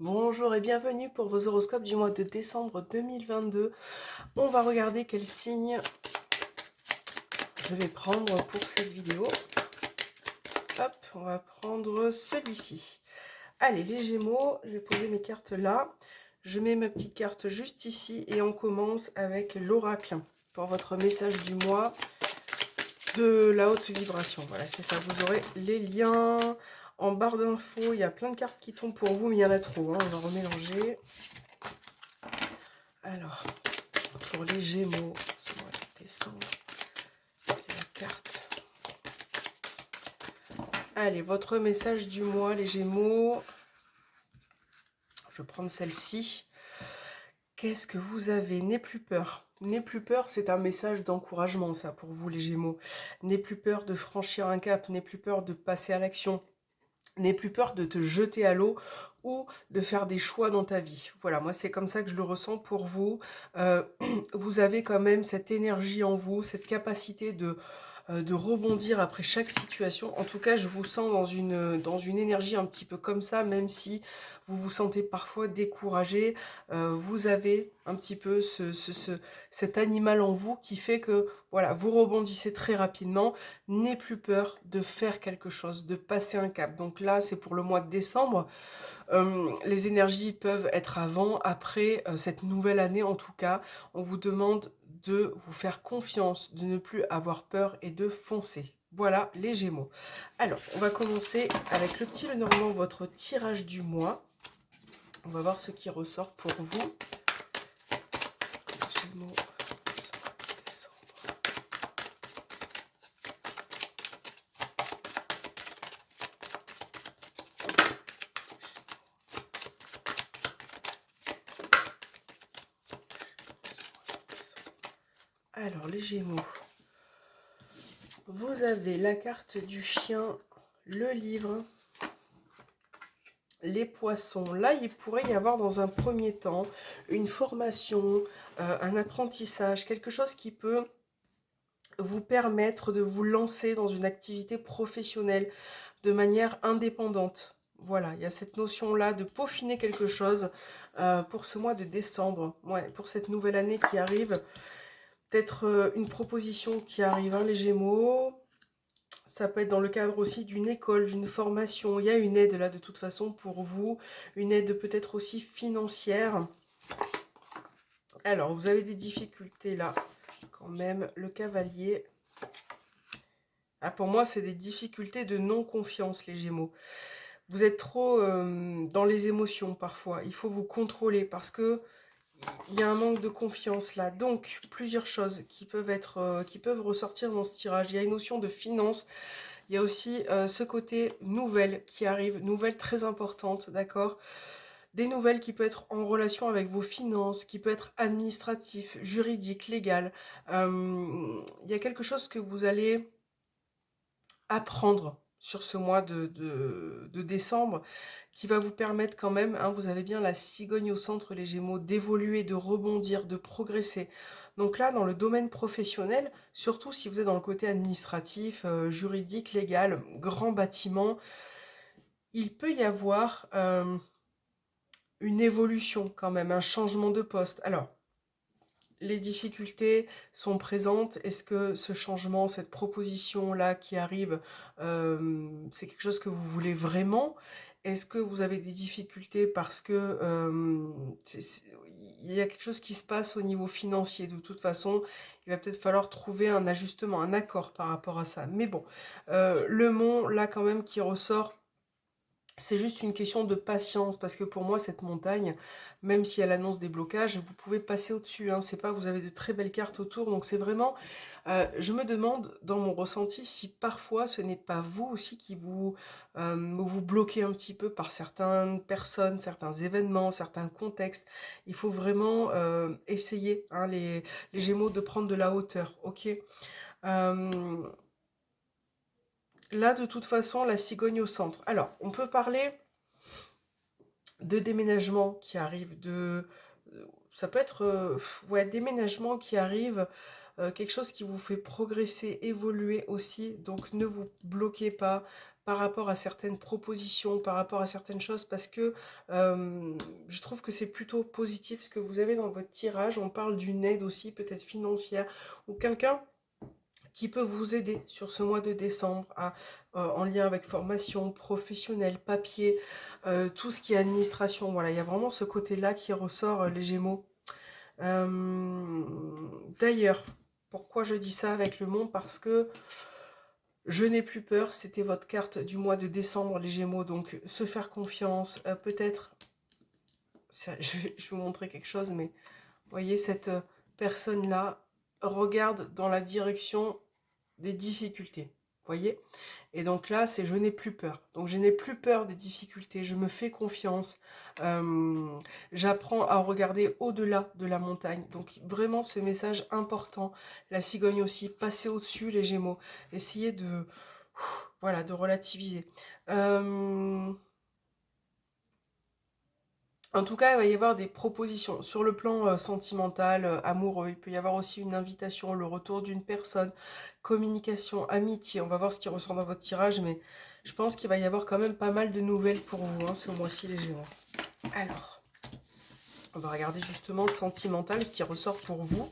Bonjour et bienvenue pour vos horoscopes du mois de décembre 2022. On va regarder quel signe je vais prendre pour cette vidéo. Hop, on va prendre celui-ci. Allez, les Gémeaux, je vais poser mes cartes là. Je mets ma petite carte juste ici et on commence avec l'oracle pour votre message du mois de la haute vibration. Voilà, c'est ça, vous aurez les liens. En barre d'infos, il y a plein de cartes qui tombent pour vous, mais il y en a trop, hein. On va remélanger. Alors, pour les Gémeaux, ce mois de décembre, la carte. Allez, votre message du mois, les Gémeaux. Je vais prendre celle-ci. Qu'est-ce que vous avez? N'aie plus peur. N'aie plus peur, c'est un message d'encouragement, ça, pour vous, les Gémeaux. N'aie plus peur de franchir un cap, n'aie plus peur de passer à l'action. N'aie plus peur de te jeter à l'eau ou de faire des choix dans ta vie. Voilà, moi c'est comme ça que je le ressens pour vous. Euh, vous avez quand même cette énergie en vous, cette capacité de rebondir après chaque situation. En tout cas, je vous sens dans une énergie un petit peu comme ça, même si vous vous sentez parfois découragé. Vous avez un petit peu cet animal en vous qui fait que voilà, vous rebondissez très rapidement. N'aie plus peur de faire quelque chose, de passer un cap. Donc là, c'est pour le mois de décembre. Les énergies peuvent être avant, après cette nouvelle année en tout cas. On vous demande de vous faire confiance, de ne plus avoir peur et de foncer. Voilà les Gémeaux. Alors, on va commencer avec le petit Lenormand, votre tirage du mois. On va voir ce qui ressort pour vous. Gémeaux, décembre. Alors, les Gémeaux. Vous avez la carte du chien, le livre, les poissons. Là, il pourrait y avoir dans un premier temps une formation, un apprentissage, quelque chose qui peut vous permettre de vous lancer dans une activité professionnelle de manière indépendante. Voilà, il y a cette notion-là de peaufiner quelque chose pour ce mois de décembre, ouais, pour cette nouvelle année qui arrive. Peut-être une proposition qui arrive, hein, les Gémeaux. Ça peut être dans le cadre aussi d'une école, d'une formation. Il y a une aide là de toute façon pour vous, une aide peut-être aussi financière. Alors, vous avez des difficultés là, quand même, le cavalier. Ah, pour moi, c'est des difficultés de non-confiance, les Gémeaux. Vous êtes trop dans les émotions parfois. Il faut vous contrôler parce que il y a un manque de confiance là. Donc, plusieurs choses qui peuvent ressortir dans ce tirage. Il y a une notion de finance. Il y a aussi ce côté nouvelle qui arrive, nouvelle très importante, d'accord? Des nouvelles qui peuvent être en relation avec vos finances, qui peut être administratif, juridique, légal. Il y a quelque chose que vous allez apprendre sur ce mois de décembre qui va vous permettre quand même, hein, vous avez bien la cigogne au centre, les Gémeaux, d'évoluer, de rebondir, de progresser. Donc là, dans le domaine professionnel, surtout si vous êtes dans le côté administratif, juridique, légal, grand bâtiment, il peut y avoir une évolution quand même, un changement de poste. Alors, les difficultés sont présentes. Est-ce que ce changement, cette proposition-là qui arrive, c'est quelque chose que vous voulez vraiment? Est-ce que vous avez des difficultés parce que il y a quelque chose qui se passe au niveau financier? De toute façon, il va peut-être falloir trouver un ajustement, un accord par rapport à ça. Mais bon, le mont, là quand même, qui ressort, c'est juste une question de patience, parce que pour moi, cette montagne, même si elle annonce des blocages, vous pouvez passer au-dessus, hein. C'est pas, vous avez de très belles cartes autour, donc c'est vraiment, je me demande dans mon ressenti si parfois ce n'est pas vous aussi qui vous bloquez un petit peu par certaines personnes, certains événements, certains contextes. Il faut vraiment essayer, hein, les Gémeaux, de prendre de la hauteur, ok? Euh, Là, de toute façon, la cigogne au centre. Alors, on peut parler de déménagement qui arrive, ça peut être ouais, déménagement qui arrive, quelque chose qui vous fait progresser, évoluer aussi. Donc ne vous bloquez pas par rapport à certaines propositions, par rapport à certaines choses, parce que je trouve que c'est plutôt positif ce que vous avez dans votre tirage. On parle d'une aide aussi, peut-être financière, ou quelqu'un qui peut vous aider sur ce mois de décembre en lien avec formation professionnelle, papier, tout ce qui est administration. Voilà, il y a vraiment ce côté-là qui ressort, les Gémeaux. D'ailleurs, pourquoi je dis ça avec le monde? Parce que je n'ai plus peur, c'était votre carte du mois de décembre, les Gémeaux. Donc, se faire confiance, peut-être, je vais vous montrer quelque chose, mais vous voyez, cette personne-là regarde dans la direction des difficultés. Vous voyez? Et donc là, c'est je n'ai plus peur. Donc je n'ai plus peur des difficultés, je me fais confiance. J'apprends à regarder au-delà de la montagne. Donc vraiment ce message important. La cigogne aussi, passez au-dessus les Gémeaux. Essayez de, voilà, de relativiser. En tout cas, il va y avoir des propositions sur le plan sentimental, amoureux. Il peut y avoir aussi une invitation, le retour d'une personne, communication, amitié. On va voir ce qui ressort dans votre tirage, mais je pense qu'il va y avoir quand même pas mal de nouvelles pour vous hein, ce mois-ci, les Gémeaux. Alors, on va regarder justement sentimental, ce qui ressort pour vous.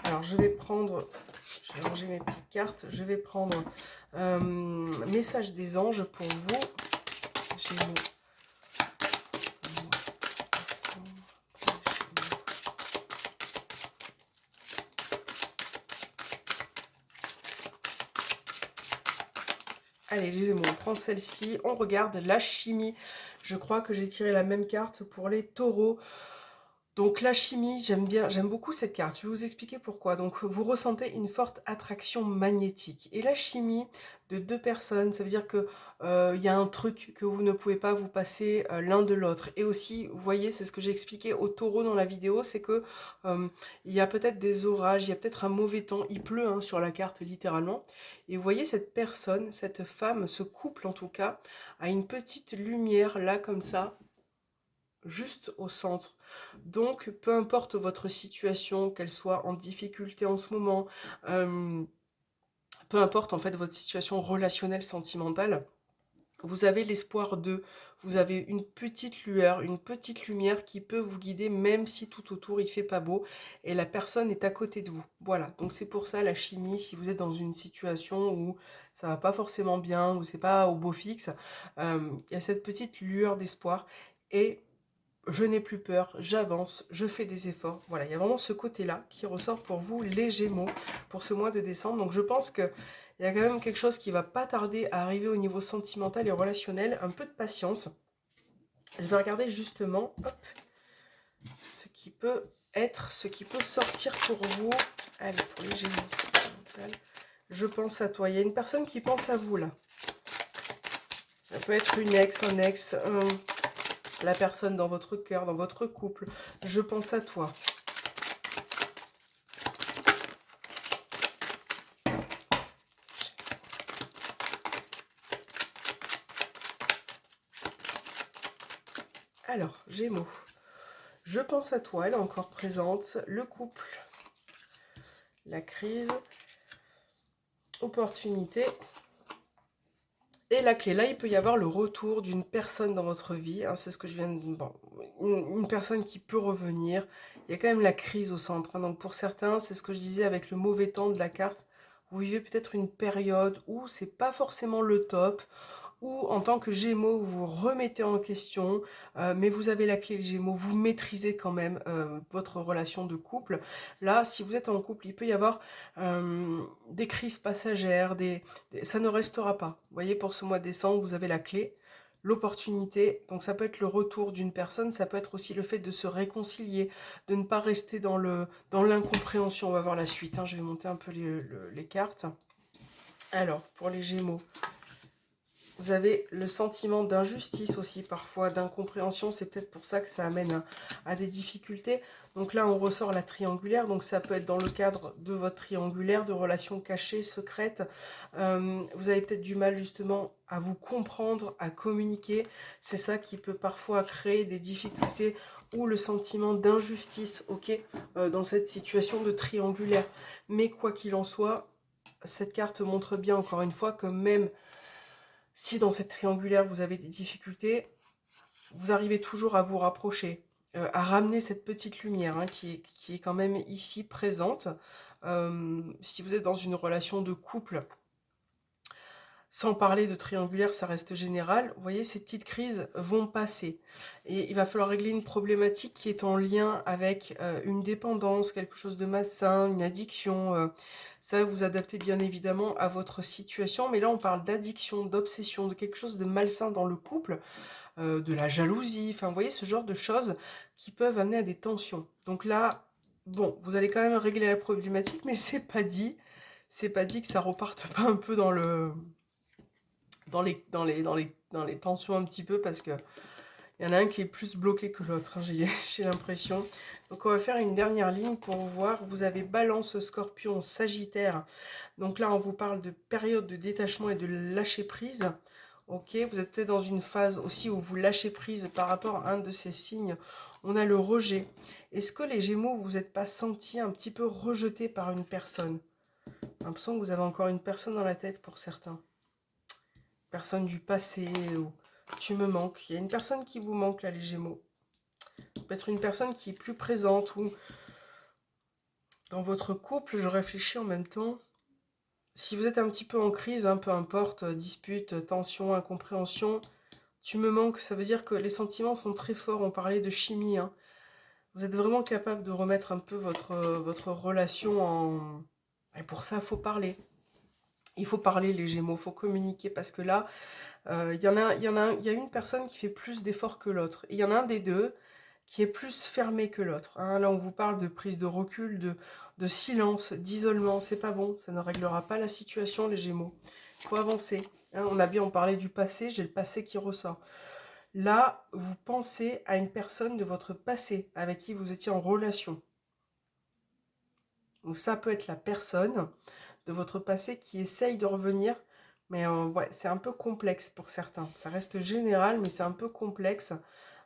Alors, je vais ranger mes petites cartes. Je vais prendre message des anges pour vous, Gémeaux. Allez, les Gémeaux, on prend celle-ci, on regarde la chimie. Je crois que j'ai tiré la même carte pour les taureaux. Donc la chimie, j'aime beaucoup cette carte. Je vais vous expliquer pourquoi. Donc vous ressentez une forte attraction magnétique. Et la chimie de deux personnes, ça veut dire que y a un truc que vous ne pouvez pas vous passer l'un de l'autre. Et aussi, vous voyez, c'est ce que j'ai expliqué au taureau dans la vidéo, c'est que il y a peut-être des orages, il y a peut-être un mauvais temps, il pleut hein, sur la carte littéralement. Et vous voyez cette personne, cette femme, ce couple en tout cas, a une petite lumière là comme ça, juste au centre. Donc, peu importe votre situation, qu'elle soit en difficulté en ce moment, peu importe en fait votre situation relationnelle, sentimentale, vous avez l'espoir de, vous avez une petite lueur, une petite lumière qui peut vous guider même si tout autour il fait pas beau et la personne est à côté de vous. Voilà, donc c'est pour ça la chimie, si vous êtes dans une situation où ça va pas forcément bien, où c'est pas au beau fixe, il y a cette petite lueur d'espoir et je n'ai plus peur, j'avance, je fais des efforts. Voilà, il y a vraiment ce côté-là qui ressort pour vous, les Gémeaux, pour ce mois de décembre. Donc je pense qu'il y a quand même quelque chose qui va pas tarder à arriver au niveau sentimental et relationnel. Un peu de patience. Je vais regarder justement ce qui peut être, ce qui peut sortir pour vous. Allez, pour les Gémeaux sentimental. Je pense à toi. Il y a une personne qui pense à vous là. Ça peut être une ex, un ex, la personne dans votre cœur, dans votre couple. Je pense à toi. Alors, Gémeaux. Je pense à toi, elle est encore présente. Le couple. La crise. Opportunité. Et la clé, là, il peut y avoir le retour d'une personne dans votre vie. Hein, c'est ce que je viens de... Bon, une personne qui peut revenir. Il y a quand même la crise au centre. Hein, donc pour certains, c'est ce que je disais avec le mauvais temps de la carte. Vous vivez peut-être une période où c'est pas forcément le top, ou en tant que Gémeaux, vous vous remettez en question, mais vous avez la clé les Gémeaux, vous maîtrisez quand même votre relation de couple. Là, si vous êtes en couple, il peut y avoir des crises passagères, ça ne restera pas. Vous voyez, pour ce mois de décembre, vous avez la clé, l'opportunité, donc ça peut être le retour d'une personne, ça peut être aussi le fait de se réconcilier, de ne pas rester dans l'incompréhension. On va voir la suite, hein. Je vais monter un peu les cartes. Alors, pour les Gémeaux, vous avez le sentiment d'injustice aussi, parfois d'incompréhension. C'est peut-être pour ça que ça amène à des difficultés. Donc là, on ressort la triangulaire. Donc ça peut être dans le cadre de votre triangulaire, de relations cachées, secrètes. Vous avez peut-être du mal justement à vous comprendre, à communiquer. C'est ça qui peut parfois créer des difficultés ou le sentiment d'injustice, ok, dans cette situation de triangulaire. Mais quoi qu'il en soit, cette carte montre bien encore une fois que même Si dans cette triangulaire, vous avez des difficultés, vous arrivez toujours à vous rapprocher, à ramener cette petite lumière hein, qui est quand même ici présente. Si vous êtes dans une relation de couple, sans parler de triangulaire, ça reste général. Vous voyez, ces petites crises vont passer. Et il va falloir régler une problématique qui est en lien avec une dépendance, quelque chose de malsain, une addiction. Ça, vous adaptez bien évidemment à votre situation. Mais là, on parle d'addiction, d'obsession, de quelque chose de malsain dans le couple, de la jalousie. Enfin, vous voyez, ce genre de choses qui peuvent amener à des tensions. Donc là, bon, vous allez quand même régler la problématique, mais c'est pas dit. C'est pas dit que ça reparte pas un peu dans les tensions un petit peu parce que il y en a un qui est plus bloqué que l'autre, hein, j'ai l'impression. Donc on va faire une dernière ligne pour voir. Vous avez Balance, Scorpion, Sagittaire. Donc là, on vous parle de période de détachement et de lâcher prise. Ok, vous êtes peut-être dans une phase aussi où vous lâchez prise par rapport à un de ces signes. On a le rejet. Est-ce que les Gémeaux, vous n'êtes pas senti un petit peu rejeté par une personne? J'ai l'impression que vous avez encore une personne dans la tête pour certains. Personne du passé, ou tu me manques. Il y a une personne qui vous manque là, les Gémeaux. Peut-être une personne qui est plus présente, ou dans votre couple, je réfléchis en même temps. Si vous êtes un petit peu en crise, hein, peu importe, dispute, tension, incompréhension, tu me manques, ça veut dire que les sentiments sont très forts. On parlait de chimie, hein. Vous êtes vraiment capable de remettre un peu votre relation en... Et pour ça, il faut parler. Il faut parler, les Gémeaux, il faut communiquer, parce que là, il y a une personne qui fait plus d'efforts que l'autre. Il y en a un des deux qui est plus fermé que l'autre. Hein. Là, on vous parle de prise de recul, de silence, d'isolement. C'est pas bon, ça ne réglera pas la situation, les Gémeaux. Il faut avancer. Hein. On a bien parlé du passé, j'ai le passé qui ressort. Là, vous pensez à une personne de votre passé avec qui vous étiez en relation. Donc ça peut être la personne de votre passé qui essaye de revenir, mais ouais, c'est un peu complexe pour certains. Ça reste général, mais c'est un peu complexe.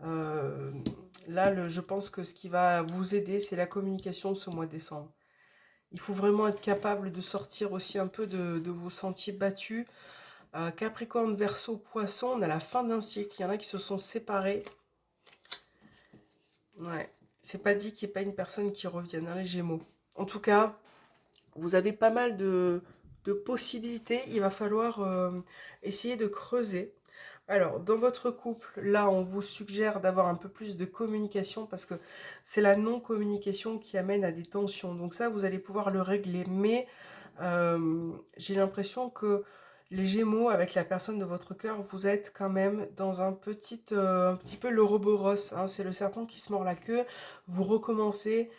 Là, je pense que ce qui va vous aider, c'est la communication ce mois de décembre. Il faut vraiment être capable de sortir aussi un peu de vos sentiers battus. Capricorne, Verseau, Poisson, on a la fin d'un cycle. Il y en a qui se sont séparés. Ouais, c'est pas dit qu'il n'y ait pas une personne qui revienne, hein, les Gémeaux. En tout cas, vous avez pas mal de possibilités. Il va falloir essayer de creuser. Alors, dans votre couple, là, on vous suggère d'avoir un peu plus de communication parce que c'est la non-communication qui amène à des tensions. Donc ça, vous allez pouvoir le régler. Mais j'ai l'impression que les Gémeaux, avec la personne de votre cœur, vous êtes quand même dans un petit peu l'Ouroboros. Hein, c'est le serpent qui se mord la queue. Vous recommencez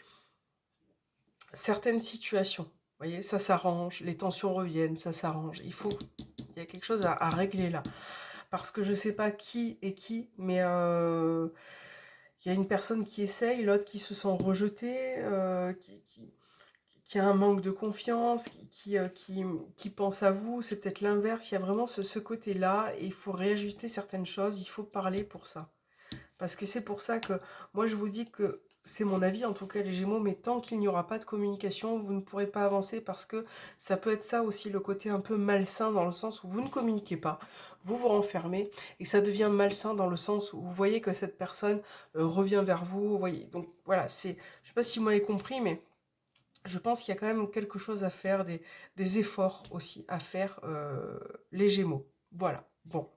certaines situations. Vous voyez, ça s'arrange, les tensions reviennent, ça s'arrange. Il y a quelque chose à régler là. Parce que je ne sais pas qui est qui, mais il y a une personne qui essaye, l'autre qui se sent rejeté, qui a un manque de confiance, qui pense à vous. C'est peut-être l'inverse. Il y a vraiment ce côté-là et il faut réajuster certaines choses. Il faut parler pour ça. Parce que c'est pour ça que moi je vous dis que c'est mon avis en tout cas les Gémeaux, mais tant qu'il n'y aura pas de communication, vous ne pourrez pas avancer parce que ça peut être ça aussi le côté un peu malsain dans le sens où vous ne communiquez pas, vous vous renfermez et ça devient malsain dans le sens où vous voyez que cette personne revient vers vous, vous voyez. Donc voilà, c'est, je sais pas si vous m'avez compris, mais je pense qu'il y a quand même quelque chose à faire, des efforts aussi à faire les Gémeaux. Voilà, bon.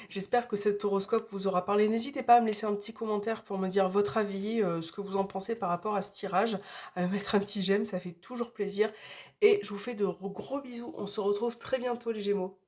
J'espère que cet horoscope vous aura parlé. N'hésitez pas à me laisser un petit commentaire pour me dire votre avis, ce que vous en pensez par rapport à ce tirage, à me mettre un petit j'aime, ça fait toujours plaisir. Et je vous fais de gros bisous. On se retrouve très bientôt les Gémeaux.